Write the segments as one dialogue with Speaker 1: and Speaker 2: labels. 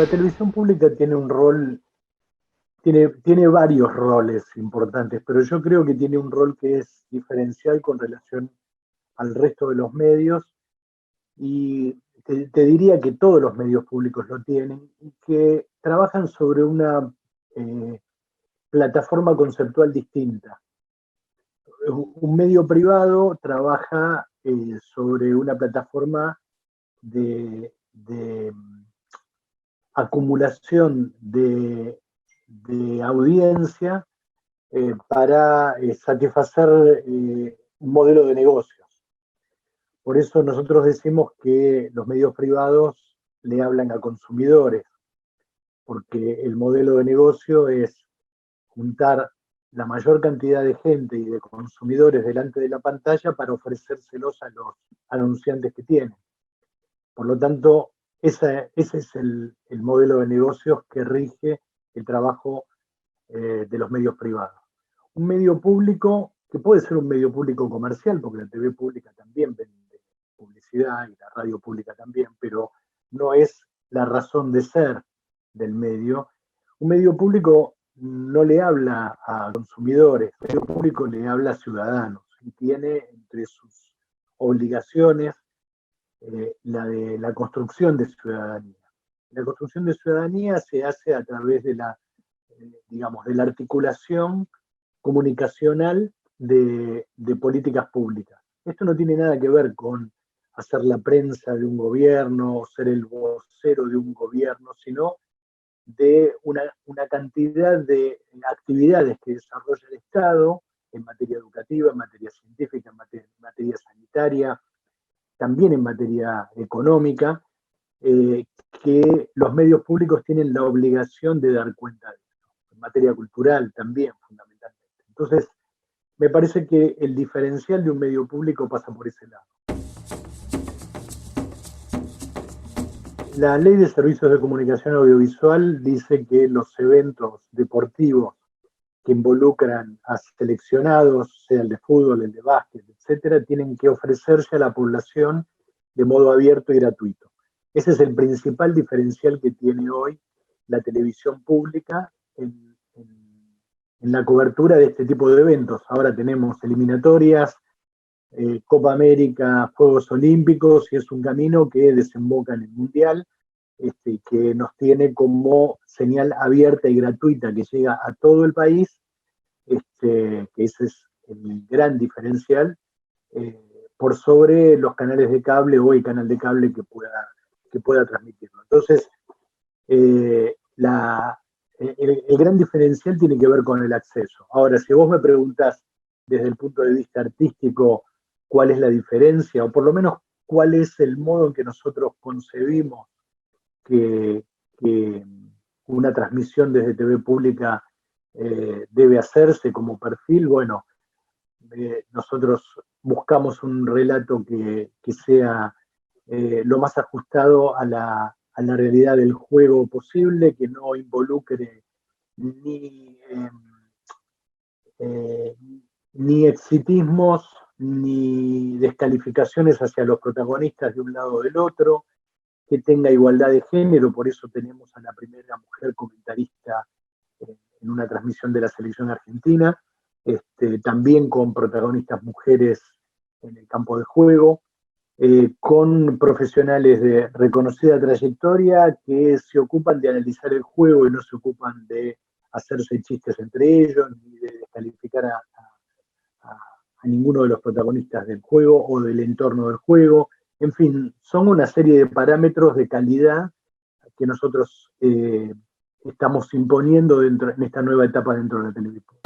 Speaker 1: La televisión pública tiene un rol, tiene varios roles importantes, pero yo creo que tiene un rol que es diferencial con relación al resto de los medios y te diría que todos los medios públicos lo tienen y que trabajan sobre una eh, plataforma conceptual distinta. Un medio privado trabaja sobre una plataforma de acumulación de audiencia para satisfacer un modelo de negocios. Por eso nosotros decimos que los medios privados le hablan a consumidores, porque el modelo de negocio es juntar la mayor cantidad de gente y de consumidores delante de la pantalla para ofrecérselos a los anunciantes que tienen. Por lo tanto, ese es el modelo de negocios que rige el trabajo de los medios privados. Un medio público, que puede ser un medio público comercial, porque la TV pública también vende publicidad y la radio pública también, pero no es la razón de ser del medio. Un medio público no le habla a consumidores, el medio público le habla a ciudadanos y tiene entre sus obligaciones la de la construcción de ciudadanía. La construcción de ciudadanía se hace a través de digamos, de la articulación comunicacional de políticas públicas. Esto no tiene nada que ver con hacer la prensa de un gobierno o ser el vocero de un gobierno, sino de una cantidad de actividades que desarrolla el Estado en materia educativa, en materia científica, en materia sanitaria, también en materia económica, eh, que los medios públicos tienen la obligación de dar cuenta de eso. En materia cultural también, fundamentalmente. Entonces, me parece que el diferencial de un medio público pasa por ese lado. La ley de servicios de comunicación audiovisual dice que los eventos deportivos que involucran a seleccionados, sea el de fútbol, el de básquet, etcétera, tienen que ofrecerse a la población de modo abierto y gratuito. Ese es el principal diferencial que tiene hoy la televisión pública en la cobertura de este tipo de eventos. Ahora tenemos eliminatorias, Copa América, Juegos Olímpicos, y es un camino que desemboca en el Mundial, que nos tiene como señal abierta y gratuita que llega a todo el país, que ese es el gran diferencial, por sobre los canales de cable o el canal de cable que pueda transmitirlo. Entonces, el gran diferencial tiene que ver con el acceso. Ahora, si vos me preguntás desde el punto de vista artístico cuál es la diferencia, o por lo menos cuál es el modo en que nosotros concebimos que una transmisión desde TV pública debe hacerse como perfil, bueno, nosotros buscamos un relato que sea lo más ajustado a la realidad del juego posible, que no involucre ni, eh, ni exitismos, ni descalificaciones hacia los protagonistas de un lado o del otro, que tenga igualdad de género, por eso tenemos a la primera mujer comentarista en una transmisión de la selección argentina, también con protagonistas mujeres en el campo de juego, con profesionales de reconocida trayectoria que se ocupan de analizar el juego y no se ocupan de hacerse chistes entre ellos, ni de descalificar a ninguno de los protagonistas del juego o del entorno del juego. En fin, son una serie de parámetros de calidad que nosotros estamos imponiendo en esta nueva etapa dentro de la televisión.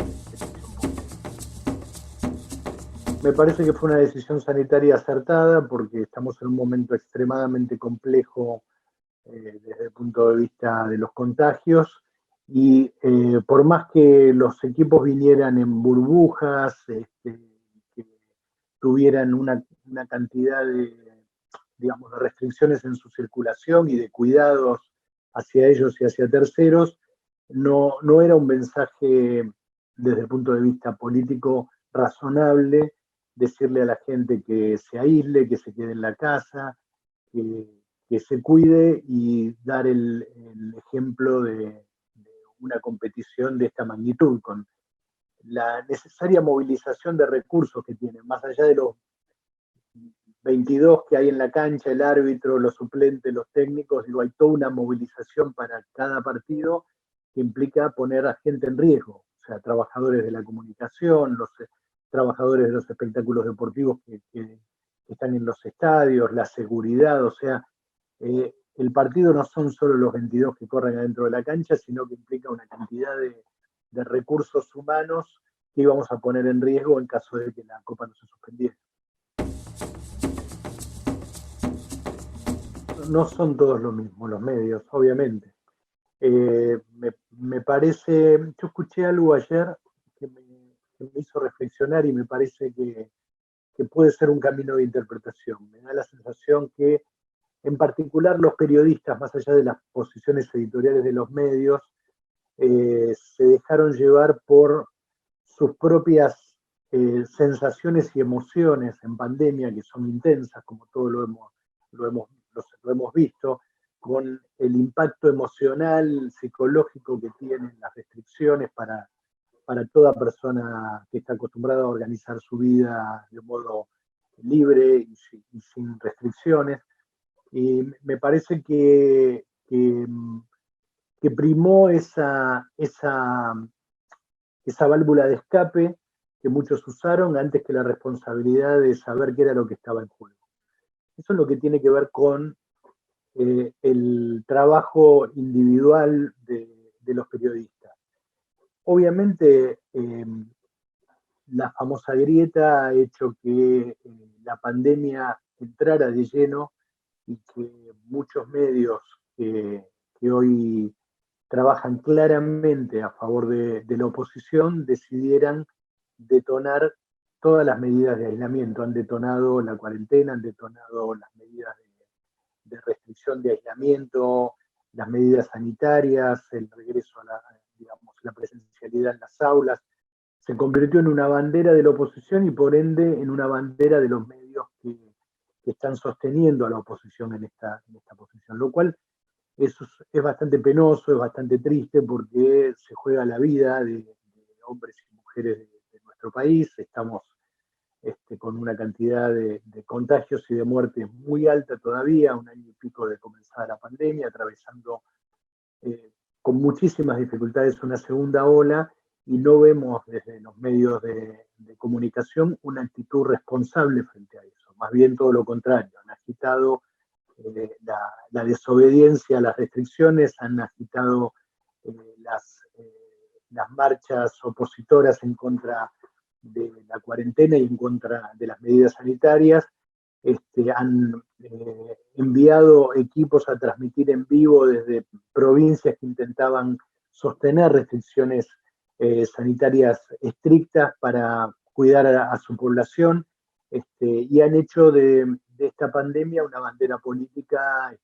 Speaker 1: Me parece que fue una decisión sanitaria acertada porque estamos en un momento extremadamente complejo desde el punto de vista de los contagios y por más que los equipos vinieran en burbujas, que tuvieran una cantidad digamos, de restricciones en su circulación y de cuidados hacia ellos y hacia terceros, no era un mensaje desde el punto de vista político razonable decirle a la gente que se aísle, que se quede en la casa, que que se cuide y dar el ejemplo de una competición de esta magnitud, con la necesaria movilización de recursos que tienen, más allá de los 22 que hay en la cancha, el árbitro, los suplentes, los técnicos, digo, hay toda una movilización para cada partido que implica poner a gente en riesgo, o sea, trabajadores de la comunicación, los trabajadores de los espectáculos deportivos que están en los estadios, la seguridad, o sea, el partido no son solo los 22 que corren adentro de la cancha, sino que implica una cantidad de recursos humanos que íbamos a poner en riesgo en caso de que la Copa no se suspendiera. No son todos lo mismo los medios, obviamente. Me parece, yo escuché algo ayer que me hizo reflexionar y me parece que puede ser un camino de interpretación. Me da la sensación que, en particular, los periodistas, más allá de las posiciones editoriales de los medios, se dejaron llevar por sus propias sensaciones y emociones en pandemia, que son intensas, como todos lo hemos visto, con el impacto emocional, psicológico que tienen las restricciones para toda persona que está acostumbrada a organizar su vida de modo libre y sin restricciones. Y me parece que primó esa válvula de escape que muchos usaron antes que la responsabilidad de saber qué era lo que estaba en juego. Eso es lo que tiene que ver con el trabajo individual de los periodistas. Obviamente, la famosa grieta ha hecho que la pandemia entrara de lleno y que muchos medios que hoy trabajan claramente a favor de la oposición decidieran detonar todas las medidas de aislamiento. Han detonado la cuarentena, han detonado las medidas de restricción de aislamiento, las medidas sanitarias, el regreso a la presencialidad en las aulas. Se convirtió en una bandera de la oposición y por ende en una bandera de los medios que están sosteniendo a la oposición en esta posición, lo cual es bastante penoso, es bastante triste porque se juega la vida de hombres y mujeres de nuestro país. Estamos con una cantidad de contagios y de muertes muy alta todavía, un año y pico de comenzar la pandemia, atravesando con muchísimas dificultades una segunda ola, y no vemos desde los medios de comunicación una actitud responsable frente a eso. Más bien todo lo contrario, han agitado la desobediencia a las restricciones, han agitado las marchas opositoras en contra de la cuarentena y en contra de las medidas sanitarias. Han enviado equipos a transmitir en vivo desde provincias que intentaban sostener restricciones sanitarias estrictas para cuidar a su población, y han hecho de esta pandemia una bandera política,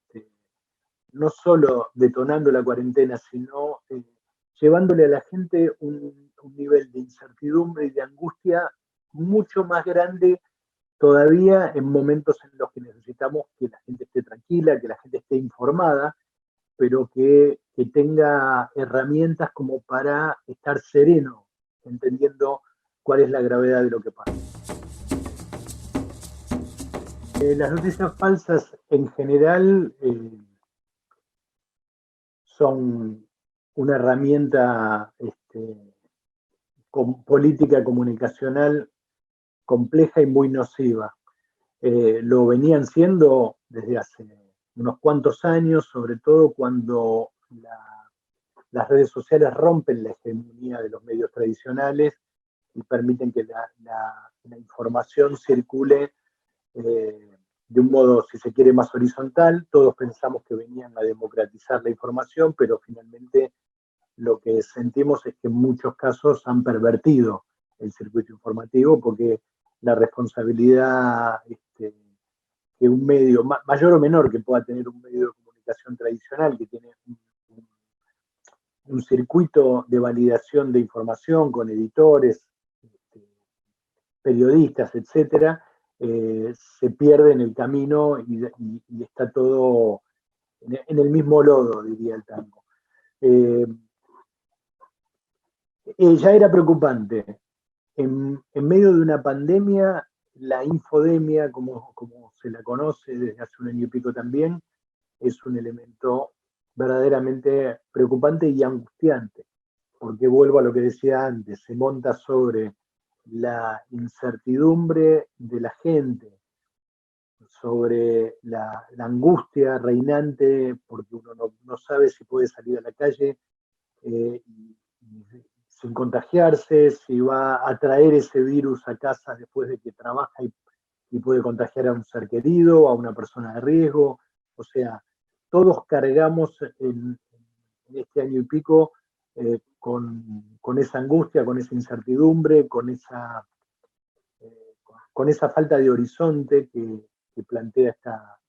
Speaker 1: no solo detonando la cuarentena, sino llevándole a la gente un nivel de incertidumbre y de angustia mucho más grande todavía en momentos en los que necesitamos que la gente esté tranquila, que la gente esté informada, pero que tenga herramientas como para estar sereno, entendiendo cuál es la gravedad de lo que pasa. Las noticias falsas en general son una herramienta política comunicacional compleja y muy nociva. Lo venían siendo desde hace unos cuantos años, sobre todo cuando las redes sociales rompen la hegemonía de los medios tradicionales y permiten que la información circule de un modo, si se quiere, más horizontal. Todos pensamos que venían a democratizar la información, pero finalmente lo que sentimos es que en muchos casos han pervertido el circuito informativo, porque la responsabilidad que un medio, mayor o menor que pueda tener un medio de comunicación tradicional, que tiene un circuito de validación de información con editores, periodistas, etcétera, se pierde en el camino y está todo en el mismo lodo, diría el tango. Ya era preocupante. En medio de una pandemia, la infodemia, como se la conoce desde hace un año y pico también, es un elemento verdaderamente preocupante y angustiante, porque vuelvo a lo que decía antes, se monta sobre la incertidumbre de la gente, sobre la angustia reinante, porque uno no sabe si puede salir a la calle y sin contagiarse, si va a traer ese virus a casa después de que trabaja y puede contagiar a un ser querido, a una persona de riesgo. O sea, todos cargamos en este año y pico con esa angustia, con esa incertidumbre, con esa falta de horizonte que plantea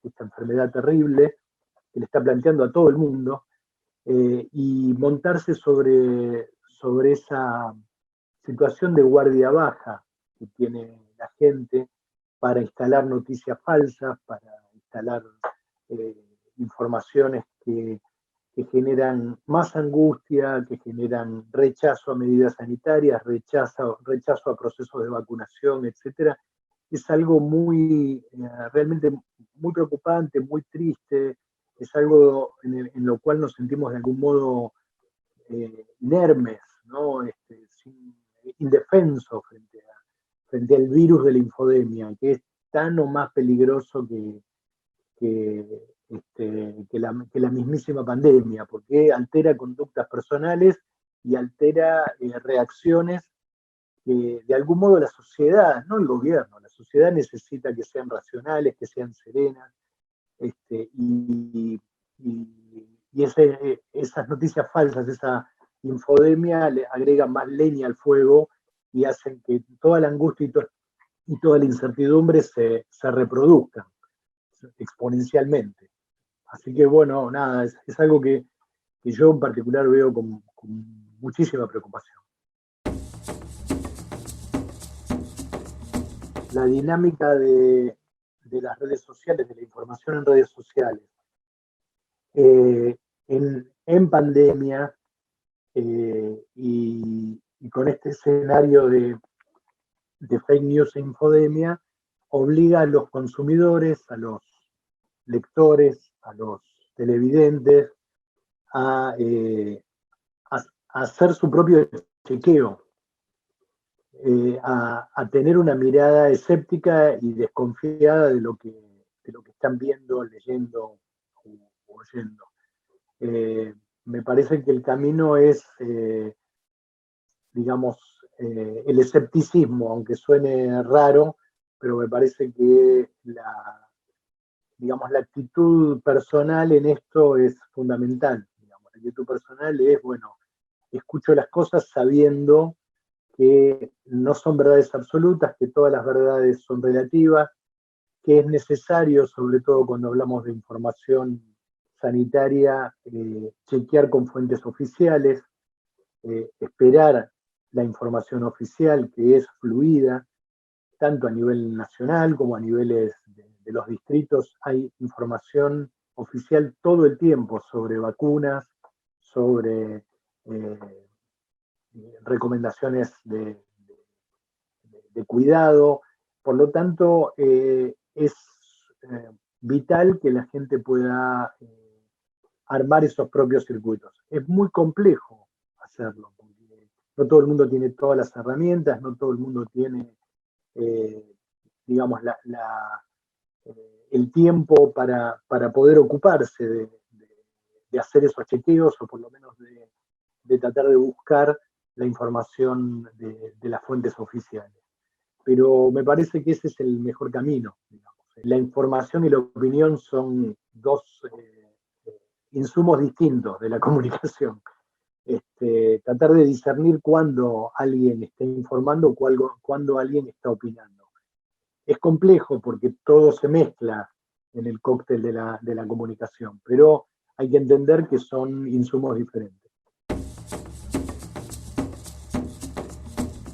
Speaker 1: esta enfermedad terrible, que le está planteando a todo el mundo, y montarse sobre esa situación de guardia baja que tiene la gente para instalar noticias falsas, para instalar informaciones que generan más angustia, que generan rechazo a medidas sanitarias, rechazo a procesos de vacunación, etcétera, es algo realmente muy preocupante, muy triste, es algo en lo cual nos sentimos de algún modo inermes, ¿no? Indefensos frente al virus de la infodemia, que es tan o más peligroso que la mismísima pandemia, porque altera conductas personales y altera reacciones que de algún modo la sociedad, no el gobierno, la sociedad necesita que sean racionales, que sean serenas, y esas noticias falsas, esa infodemia le agregan más leña al fuego y hacen que toda la angustia y toda la incertidumbre se reproduzcan exponencialmente. Así que bueno, nada, es algo que yo en particular veo con muchísima preocupación. La dinámica de las redes sociales, de la información en redes sociales, en pandemia y con este escenario de fake news e infodemia, obliga a los consumidores, a los lectores, a los televidentes, a, a hacer su propio chequeo, a tener una mirada escéptica y desconfiada de lo que están viendo, leyendo o oyendo. Me parece que el camino es, digamos, el escepticismo, aunque suene raro, pero me parece que digamos, la actitud personal en esto es fundamental. Digamos. La actitud personal es, bueno, escucho las cosas sabiendo que no son verdades absolutas, que todas las verdades son relativas, que es necesario, sobre todo cuando hablamos de información sanitaria, chequear con fuentes oficiales, esperar la información oficial que es fluida, tanto a nivel nacional como a niveles de los distritos. Hay información oficial todo el tiempo sobre vacunas, sobre recomendaciones de cuidado. Por lo tanto, es vital que la gente pueda armar esos propios circuitos. Es muy complejo hacerlo, porque no todo el mundo tiene todas las herramientas, no todo el mundo tiene, digamos, el tiempo para poder ocuparse de hacer esos chequeos o por lo menos de tratar de buscar la información de las fuentes oficiales. Pero me parece que ese es el mejor camino. Digamos. La información y la opinión son dos insumos distintos de la comunicación. Tratar de discernir cuándo alguien está informando o cuándo alguien está opinando. Es complejo porque todo se mezcla en el cóctel de la comunicación, pero hay que entender que son insumos diferentes.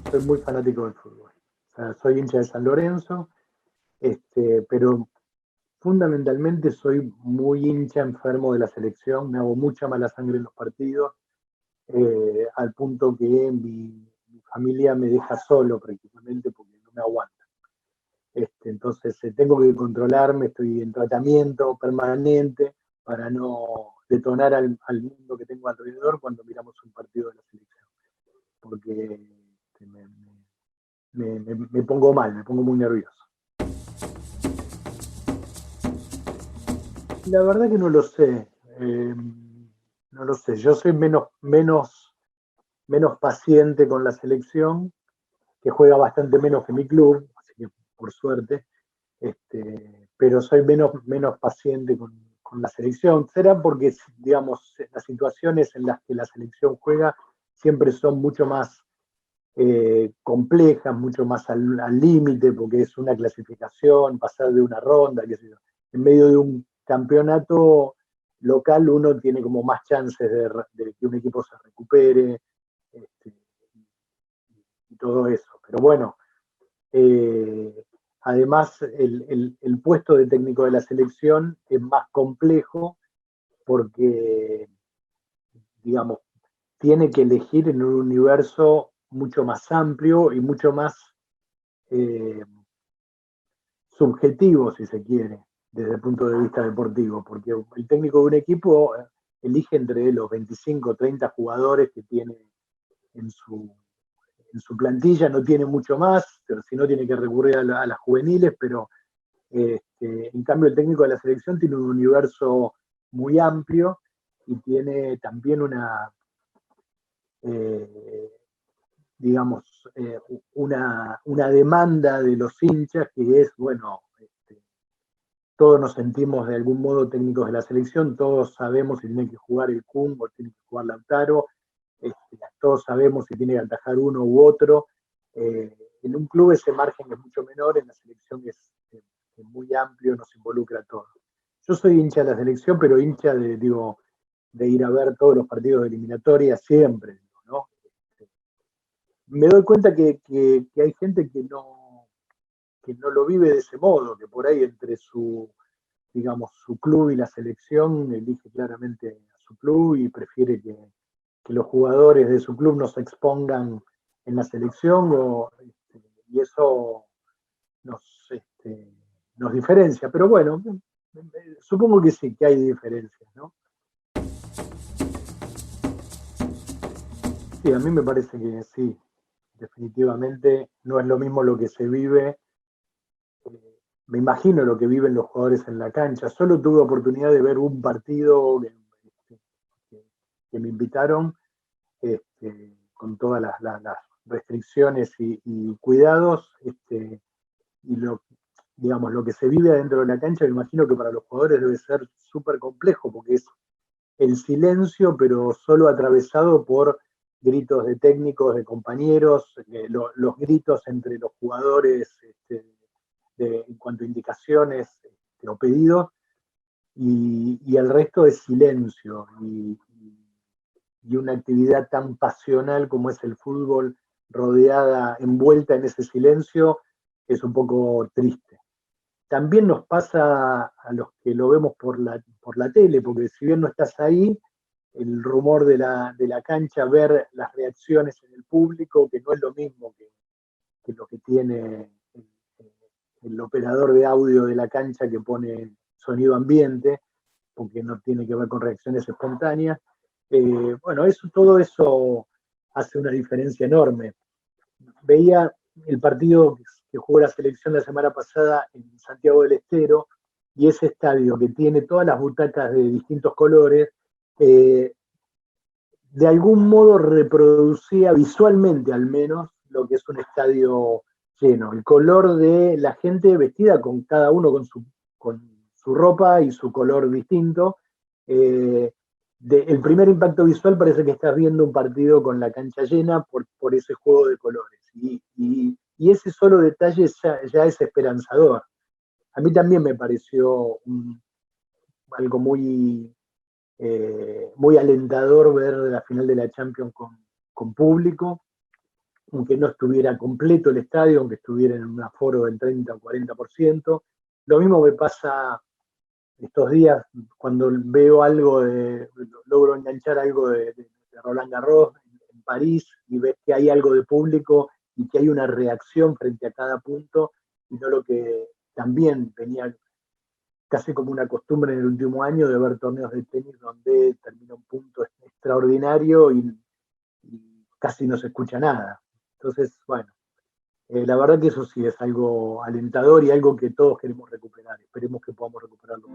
Speaker 1: Soy muy fanático del fútbol. O sea, soy hincha de San Lorenzo Pero fundamentalmente soy muy hincha enfermo de la selección, me hago mucha mala sangre en los partidos, al punto que mi familia me deja solo prácticamente porque no me aguanta. Entonces tengo que controlarme, estoy en tratamiento permanente para no detonar al mundo que tengo alrededor cuando miramos un partido de la selección, porque me pongo mal, me pongo muy nervioso. La verdad que no lo sé, no lo sé, yo soy menos paciente con la selección, que juega bastante menos que mi club, así que por suerte, pero soy menos paciente con la selección. Será porque, digamos, las situaciones en las que la selección juega siempre son mucho más complejas, mucho más al límite, porque es una clasificación, pasar de una ronda, qué sé yo. En medio de un campeonato local uno tiene como más chances de que un equipo se recupere, este, y todo eso. Pero bueno, además el puesto de técnico de la selección es más complejo porque, digamos, tiene que elegir en un universo mucho más amplio y mucho más eh, subjetivo, si se quiere, desde el punto de vista deportivo, porque el técnico de un equipo elige entre los 25 o 30 jugadores que tiene en su plantilla, no tiene mucho más, pero si no tiene que recurrir a las juveniles, pero en cambio el técnico de la selección tiene un universo muy amplio y tiene también eh, digamos, una demanda de los hinchas que es, bueno, todos nos sentimos de algún modo técnicos de la selección, todos sabemos si tiene que jugar el Kun o tiene que jugar Lautaro, todos sabemos si tiene que atajar uno u otro. En un club ese margen es mucho menor, en la selección es muy amplio, nos involucra a todos. Yo soy hincha de la selección, pero hincha de ir a ver todos los partidos de eliminatoria siempre, digo, ¿no? Me doy cuenta que hay gente que no lo vive de ese modo, que por ahí entre digamos, su club y la selección elige claramente a su club y prefiere que los jugadores de su club no se expongan en la selección y eso nos diferencia. Pero bueno, supongo que sí, que hay diferencias, ¿no? Sí, a mí me parece que sí, definitivamente no es lo mismo lo que se vive. Me imagino lo que viven los jugadores en la cancha. Solo tuve oportunidad de ver un partido que, que me invitaron, con todas las restricciones y cuidados, y digamos, lo que se vive adentro de la cancha, me imagino que para los jugadores debe ser súper complejo, porque es el silencio, pero solo atravesado por gritos de técnicos, de compañeros, los gritos entre los jugadores en cuanto a indicaciones o pedidos, y el resto es silencio. Y una actividad tan pasional como es el fútbol, rodeada, envuelta en ese silencio, es un poco triste. También nos pasa a los que lo vemos por la tele, porque si bien no estás ahí, el rumor de la cancha, ver las reacciones en el público, que no es lo mismo que lo que tiene el operador de audio de la cancha que pone sonido ambiente, porque no tiene que ver con reacciones espontáneas. Bueno, todo eso hace una diferencia enorme. Veía el partido que jugó la selección la semana pasada en Santiago del Estero, y ese estadio que tiene todas las butacas de distintos colores, de algún modo reproducía visualmente al menos lo que es un estadio lleno, el color de la gente vestida con cada uno con su ropa y su color distinto. El primer impacto visual parece que estás viendo un partido con la cancha llena por ese juego de colores. Y ese solo detalle ya es esperanzador. A mí también me pareció algo muy alentador ver la final de la Champions con público. aunque no estuviera completo el estadio, aunque estuviera en un aforo del 30 o 40%. Lo mismo me pasa estos días cuando veo algo logro enganchar algo de Roland Garros en París y ves que hay algo de público y que hay una reacción frente a cada punto, y no lo que también venía casi como una costumbre en el último año de ver torneos de tenis donde termina un punto extraordinario y casi no se escucha nada. Entonces, bueno, la verdad que eso sí es algo alentador y algo que todos queremos recuperar. Esperemos que podamos recuperarlo.